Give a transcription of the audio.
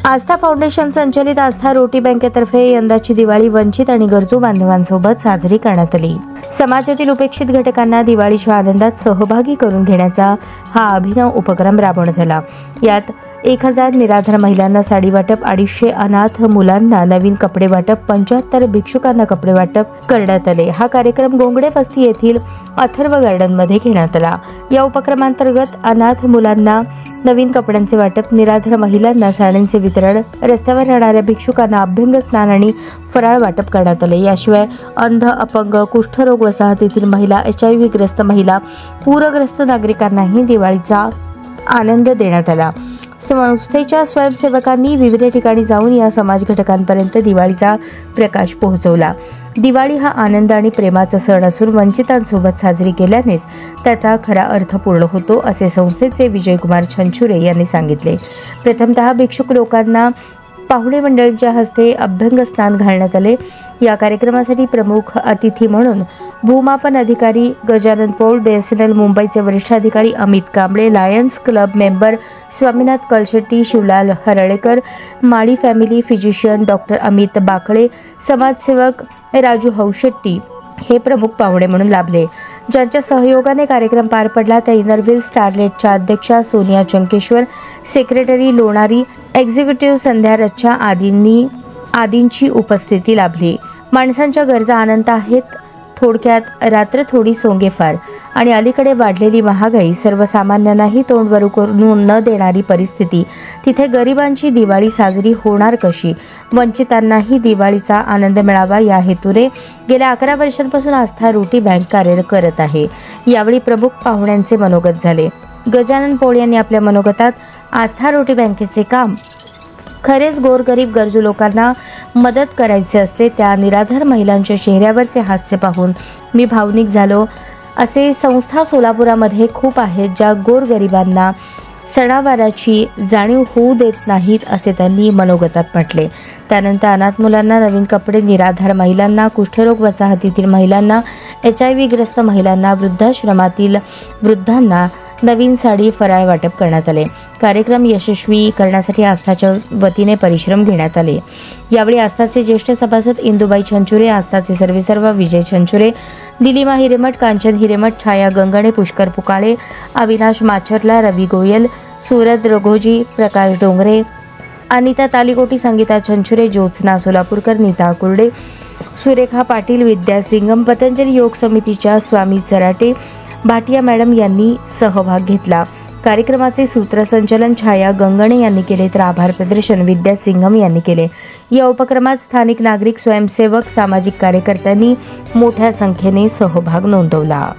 आस्था foundation संचलित आस्था रोटी बँकेतर्फे यंदाची दिवाळी वंचित आणि गरजू बांधवांसोबत साजरी करण्यात आली। समाजातील उपेक्षित घटकांना दिवाळीच्या आनंदात सहभागी करून घेण्याचा हा अभिनव उपक्रम राबवण्यात आला। यात 1000 निराधार महिलांना साडी वाटप, 250 अनाथ मुलांना नवीन कपडे वाटप, 75 भिक्षुकांना कपडे वाटप करण्यात आले। हा कार्यक्रम गोंगडे वस्ती येथील अथर्व गार्डन मध्ये घेण्यात आला। या उपक्रमांतर्गत अनाथ मुलांना नवीन कपड्यांचे वाटप, निराधार महिलांना साड्यांचे वितरण, रस्त्यावर राहणाऱ्या भिक्षुकांना अभ्यंग स्नान आणि फराळ वाटप करण्यात आले। याशिवाय अंध, अपंग, कुष्ठरोग वसाहतीतील महिला, HIV ग्रस्त महिला, पूरग्रस्त नागरिकांनाही दिवाळीचा आनंद देण्यात आला। संस्थेच्या स्वयंसेवकांनी विविध ठिकाणी जाऊन या समाज घटकांपर्यंत दिवाळीचा प्रकाश पोहोचवला। दिवाळी हा आनंद आणि प्रेमाचा सण असून वंचितांसोबत साजरी केल्यानेच त्याचा खरा अर्थ पूर्ण होतो, असे संस्थेचे विजयकुमार छंछुरे यांनी सांगितले। प्रथमतः भिक्षुक लोकांना पाहुणे मंडळींच्या हस्ते अभ्यंग स्नान घालण्यात आले। या कार्यक्रमासाठी प्रमुख अतिथी म्हणून भूमापन अधिकारी गजानन पौळ, BSNL मुंबईचे वरिष्ठ अधिकारी Amit Kamble, Lions club member Swaminath Kalshetti, Shivlal Harlekar, Mali family physician doctor Amit Bakale, समाजसेवक राजू हौशेट्टी हे प्रमुख पाहुणे म्हणून लाभले। ज्यांच्या सहयोगाने कार्यक्रम पार पडला त्या इनरव्हील स्टारलेटच्या अध्यक्षा सोनिया चंकेश्वर, सेक्रेटरी लोणारी, एक्झिक्युटिव्ह संध्या रच्चा आदींची उपस्थिती लाभली। माणसांच्या गरजा अनंत आहेत, थोडक्यात रात्र थोडी सोंगे फार आणि अलीकडे वाढलेली महागाई, सर्वसामान्यांनाही तोंडवर करून न देणारी परिस्थिती, तिथे गरिबांची दिवाळी साजरी होणार कशी? वंचितांनाही दिवाळीचा आनंद मिळावा या हेतूने गेल्या 11 वर्षांपासून आस्था रोटी बँक कार्य करत आहे। यावेळी प्रमुख पाहुण्यांचे मनोगत झाले। गजानन पौळ यांनी आपल्या मनोगतात आस्था रोटी बँकेचे काम खरेच गोरगरीब गरजू लोकांना मदत करायचे असते। त्या निराधार महिलांच्या चेहऱ्यावरचे हास्य पाहून मी भावनिक झालो। असे संस्था सोलापुरामध्ये खूप आहेत ज्या गोरगरिबांना सणावाराची जाणीव होऊ देत नाहीत, असे त्यांनी मनोगतात म्हटले। त्यानंतर अनाथ मुलांना नवीन कपडे, निराधार महिलांना, कुष्ठरोग वसाहतीतील महिलांना, HIV ग्रस्त महिलांना, वृद्धाश्रमातील वृद्धांना नवीन साडी, फराळ वाटप करण्यात आले। कार्यक्रम यशस्वी करण्यासाठी आस्थाच्या वतीने परिश्रम घेण्यात आले। यावेळी आस्थाचे ज्येष्ठ सभासद इंदुबाई छंछुरे, आस्थाचे सर्वेसर्वा विजय छंछुरे, निलिमा हिरेमठ, कांचन हिरेमठ, छाया गंगणे, पुष्कर पुकाळे, अविनाश माछरला, रवी गोयल, सूरज रघोजी, प्रकाश डोंगरे, अनिता तालिकोटी, संगीता छंछुरे, ज्योत्सना सोलापूरकर, नीता कुर्डे, सुरेखा पाटील, विद्या सिंगम, पतंजली योग समितीच्या स्वामी चराटे, भाटिया मॅडम यांनी सहभाग घेतला। कार्यक्रमाचे सूत्रसंचालन छाया गंगणे यांनी केले तर आभार प्रदर्शन विद्या सिंघम यांनी केले। या उपक्रमात स्थानिक नागरिक, स्वयंसेवक, सामाजिक कार्यकर्त्यांनी मोठ्या संख्येने सहभाग नोंदवला।